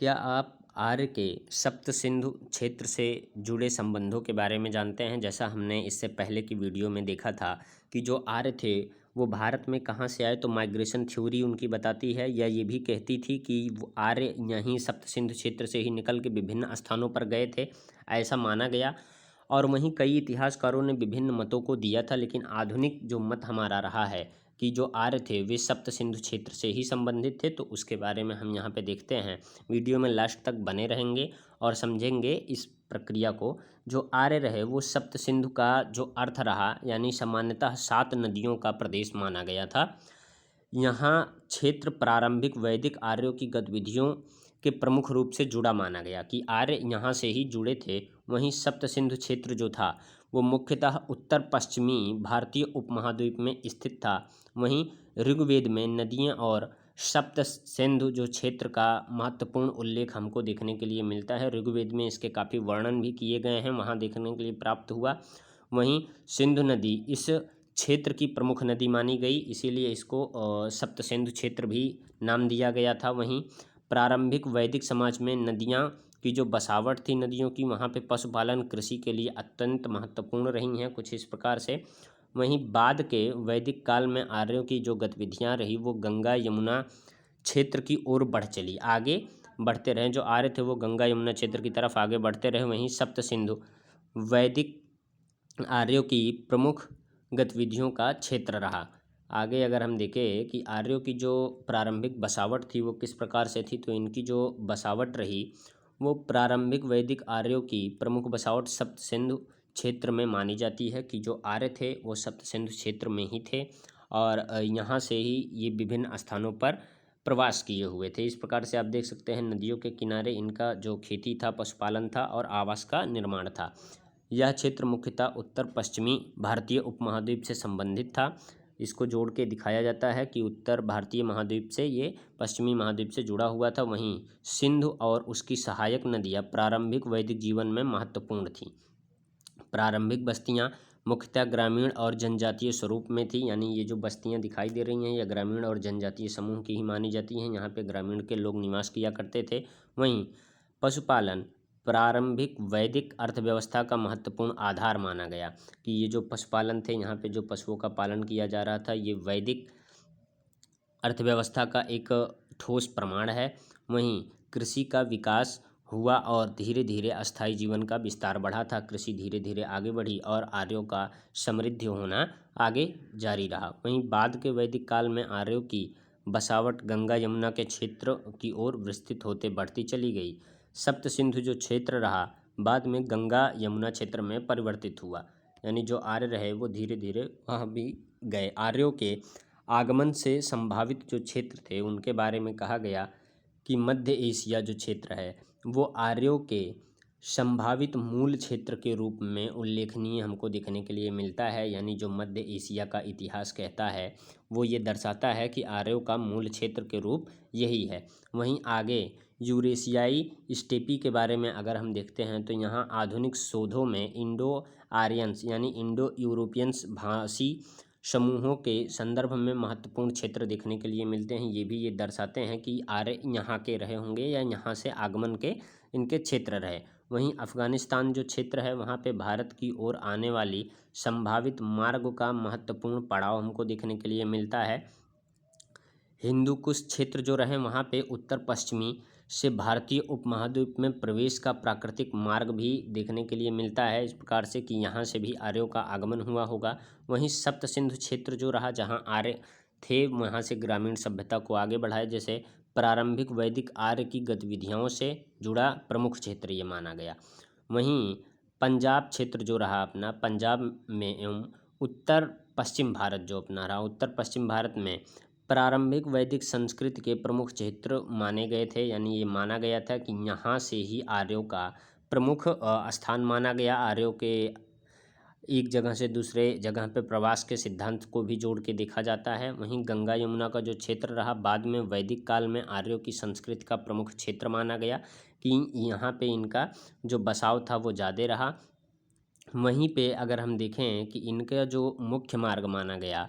क्या आप आर्य के सप्त सिंधु क्षेत्र से जुड़े संबंधों के बारे में जानते हैं? जैसा हमने इससे पहले की वीडियो में देखा था कि जो आर्य थे वो भारत में कहाँ से आए, तो माइग्रेशन थ्योरी उनकी बताती है, या ये भी कहती थी कि वो आर्य यहीं सप्त सिंधु क्षेत्र से ही निकल के विभिन्न स्थानों पर गए थे, ऐसा माना गया। और वहीं कई इतिहासकारों ने विभिन्न मतों को दिया था, लेकिन आधुनिक जो मत हमारा रहा है कि जो आर्य थे वे सप्त सिंधु क्षेत्र से ही संबंधित थे, तो उसके बारे में हम यहाँ पे देखते हैं। वीडियो में लास्ट तक बने रहेंगे और समझेंगे इस प्रक्रिया को। जो आर्य रहे वो सप्त सिंधु का जो अर्थ रहा, यानी सामान्यतः 7 नदियों का प्रदेश माना गया था। यहाँ क्षेत्र प्रारंभिक वैदिक आर्यों की गतिविधियों के प्रमुख रूप से जुड़ा माना गया कि आर्य यहाँ से ही जुड़े थे। वहीं सप्त सिंधु क्षेत्र जो था वो मुख्यतः उत्तर पश्चिमी भारतीय उपमहाद्वीप में स्थित था। वहीं ऋग्वेद में नदियाँ और सप्त सिंधु जो क्षेत्र का महत्वपूर्ण उल्लेख हमको देखने के लिए मिलता है। ऋग्वेद में इसके काफ़ी वर्णन भी किए गए हैं, वहाँ देखने के लिए प्राप्त हुआ। वहीं सिंधु नदी इस क्षेत्र की प्रमुख नदी मानी गई, इसीलिए इसको सप्त सिंधु क्षेत्र भी नाम दिया गया था। वहीं प्रारंभिक वैदिक समाज में नदियाँ की जो बसावट थी नदियों की, वहाँ पे पशुपालन कृषि के लिए अत्यंत महत्वपूर्ण रही हैं, कुछ इस प्रकार से। वहीं बाद के वैदिक काल में आर्यों की जो गतिविधियाँ रही वो गंगा यमुना क्षेत्र की ओर बढ़ चली, आगे बढ़ते रहे। जो आर्य थे वो गंगा यमुना क्षेत्र की तरफ आगे बढ़ते रहे। वहीं सप्त सिंधु वैदिक आर्यों की प्रमुख गतिविधियों का क्षेत्र रहा। आगे अगर हम देखें कि आर्यों की जो प्रारंभिक बसावट थी वो किस प्रकार से थी, तो इनकी जो बसावट रही वो प्रारंभिक वैदिक आर्यों की प्रमुख बसावट सप्त सिंधु क्षेत्र में मानी जाती है कि जो आर्य थे वो सप्त सिंधु क्षेत्र में ही थे और यहाँ से ही ये विभिन्न स्थानों पर प्रवास किए हुए थे। इस प्रकार से आप देख सकते हैं नदियों के किनारे इनका जो खेती था, पशुपालन था और आवास का निर्माण था। यह क्षेत्र मुख्यतः उत्तर पश्चिमी भारतीय उपमहाद्वीप से संबंधित था। इसको जोड़ के दिखाया जाता है कि उत्तर भारतीय महाद्वीप से ये पश्चिमी महाद्वीप से जुड़ा हुआ था। वहीं सिंधु और उसकी सहायक नदियाँ प्रारंभिक वैदिक जीवन में महत्वपूर्ण थीं। प्रारंभिक बस्तियाँ मुख्यतः ग्रामीण और जनजातीय स्वरूप में थी, यानी ये जो बस्तियाँ दिखाई दे रही हैं ये ग्रामीण और जनजातीय समूह की ही मानी जाती हैं। यहाँ पे ग्रामीण के लोग निवास किया करते थे। वहीं पशुपालन प्रारंभिक वैदिक अर्थव्यवस्था का महत्वपूर्ण आधार माना गया कि ये जो पशुपालन थे, यहाँ पे जो पशुओं का पालन किया जा रहा था, ये वैदिक अर्थव्यवस्था का एक ठोस प्रमाण है। वहीं कृषि का विकास हुआ और धीरे धीरे अस्थायी जीवन का विस्तार बढ़ा था। कृषि धीरे धीरे आगे बढ़ी और आर्यों का समृद्ध होना आगे जारी रहा। वहीं बाद के वैदिक काल में आर्यों की बसावट गंगा यमुना के क्षेत्र की ओर विस्तृत होते बढ़ती चली गई। सप्त सिंधु जो क्षेत्र रहा बाद में गंगा यमुना क्षेत्र में परिवर्तित हुआ, यानी जो आर्य रहे वो धीरे धीरे वहाँ भी गए। आर्यों के आगमन से संभावित जो क्षेत्र थे उनके बारे में कहा गया कि मध्य एशिया जो क्षेत्र है वो आर्यों के संभावित मूल क्षेत्र के रूप में उल्लेखनीय हमको देखने के लिए मिलता है। यानी जो मध्य एशिया का इतिहास कहता है वो ये दर्शाता है कि आर्यों का मूल क्षेत्र के रूप यही है। वहीं आगे यूरेशियाई स्टेपी के बारे में अगर हम देखते हैं तो यहाँ आधुनिक शोधों में इंडो आर्यंस यानी इंडो यूरोपियंस भाषी समूहों के संदर्भ में महत्वपूर्ण क्षेत्र देखने के लिए मिलते हैं। ये भी ये दर्शाते हैं कि आर्य यहाँ के रहे होंगे या यहाँ से आगमन के इनके क्षेत्र रहे। वहीं अफ़गानिस्तान जो क्षेत्र है वहाँ पे भारत की ओर आने वाली संभावित मार्ग का महत्वपूर्ण पड़ाव हमको देखने के लिए मिलता है। हिंदू कुश क्षेत्र जो रहे वहाँ पे उत्तर पश्चिमी से भारतीय उपमहाद्वीप में प्रवेश का प्राकृतिक मार्ग भी देखने के लिए मिलता है, इस प्रकार से कि यहाँ से भी आर्यों का आगमन हुआ होगा। वहीं सप्त सिंधु क्षेत्र जो रहा जहाँ आर्य थे वहाँ से ग्रामीण सभ्यता को आगे बढ़ाया, जैसे प्रारंभिक वैदिक आर्य की गतिविधियों से जुड़ा प्रमुख क्षेत्र ये माना गया। वहीं पंजाब क्षेत्र जो रहा अपना, पंजाब में एवं उत्तर पश्चिम भारत जो अपना रहा, उत्तर पश्चिम भारत में प्रारंभिक वैदिक संस्कृति के प्रमुख क्षेत्र माने गए थे। यानी ये माना गया था कि यहाँ से ही आर्यों का प्रमुख स्थान माना गया। आर्यों के एक जगह से दूसरे जगह पे प्रवास के सिद्धांत को भी जोड़ के देखा जाता है। वहीं गंगा यमुना का जो क्षेत्र रहा बाद में वैदिक काल में आर्यों की संस्कृति का प्रमुख क्षेत्र माना गया कि यहाँ पे इनका जो बसाव था वो ज़्यादा रहा। वहीं पे अगर हम देखें कि इनका जो मुख्य मार्ग माना गया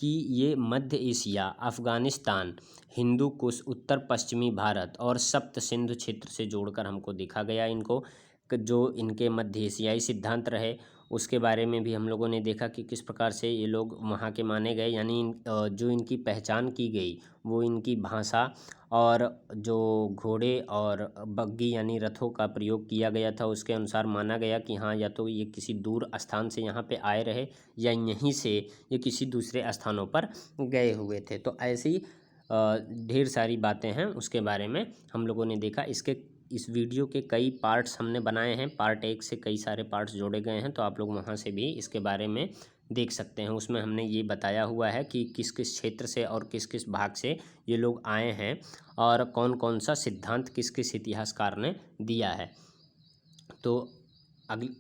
कि ये मध्य एशिया, अफ़गानिस्तान, हिंदू कुश, उत्तर पश्चिमी भारत और सप्त सिंधु क्षेत्र से जोड़कर हमको देखा गया इनको। जो इनके मध्य एशियाई सिद्धांत रहे उसके बारे में भी हम लोगों ने देखा कि किस प्रकार से ये लोग वहाँ के माने गए। यानी जो इनकी पहचान की गई वो इनकी भाषा और जो घोड़े और बग्गी यानी रथों का प्रयोग किया गया था उसके अनुसार माना गया कि हाँ, या तो ये किसी दूर स्थान से यहाँ पे आए रहे या यहीं से ये किसी दूसरे स्थानों पर गए हुए थे। तो ऐसी ढेर सारी बातें हैं उसके बारे में हम लोगों ने देखा। इस वीडियो के कई पार्ट्स हमने बनाए हैं, पार्ट 1 से कई सारे पार्ट्स जोड़े गए हैं, तो आप लोग वहाँ से भी इसके बारे में देख सकते हैं। उसमें हमने ये बताया हुआ है कि किस किस क्षेत्र से और किस किस भाग से ये लोग आए हैं और कौन कौन सा सिद्धांत किस किस इतिहासकार ने दिया है। तो अगली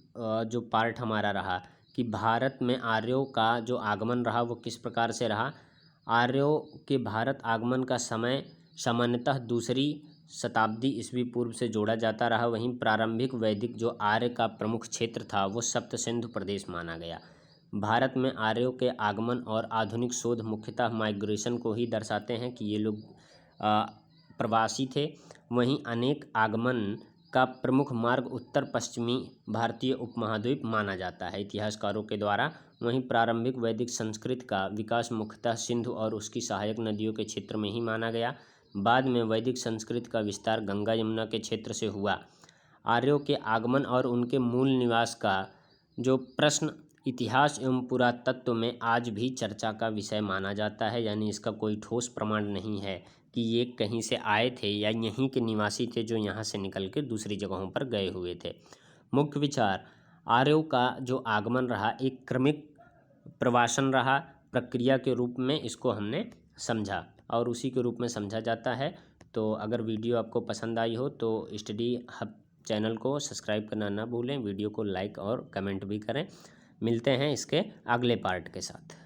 जो पार्ट हमारा रहा कि भारत में आर्यों का जो आगमन रहा वो किस प्रकार से रहा। आर्यों के भारत आगमन का समय सामान्यतः दूसरी शताब्दी ईस्वी पूर्व से जोड़ा जाता रहा। वहीं प्रारंभिक वैदिक जो आर्य का प्रमुख क्षेत्र था वो सप्त सिंधु प्रदेश माना गया। भारत में आर्यों के आगमन और आधुनिक शोध मुख्यतः माइग्रेशन को ही दर्शाते हैं कि ये लोग प्रवासी थे। वहीं अनेक आगमन का प्रमुख मार्ग उत्तर पश्चिमी भारतीय उपमहाद्वीप माना जाता है इतिहासकारों के द्वारा। वहीं प्रारंभिक वैदिक संस्कृत का विकास मुख्यतः सिंधु और उसकी सहायक नदियों के क्षेत्र में ही माना गया। बाद में वैदिक संस्कृत का विस्तार गंगा यमुना के क्षेत्र से हुआ। आर्यों के आगमन और उनके मूल निवास का जो प्रश्न इतिहास एवं पुरातत्व में आज भी चर्चा का विषय माना जाता है। यानी इसका कोई ठोस प्रमाण नहीं है कि ये कहीं से आए थे या यहीं के निवासी थे जो यहाँ से निकल के दूसरी जगहों पर गए हुए थे। मुख्य विचार, आर्यों का जो आगमन रहा एक क्रमिक प्रवासन रहा, प्रक्रिया के रूप में इसको हमने समझा और उसी के रूप में समझा जाता है। तो अगर वीडियो आपको पसंद आई हो तो स्टडी हब चैनल को सब्सक्राइब करना ना भूलें, वीडियो को लाइक और कमेंट भी करें। मिलते हैं इसके अगले पार्ट के साथ।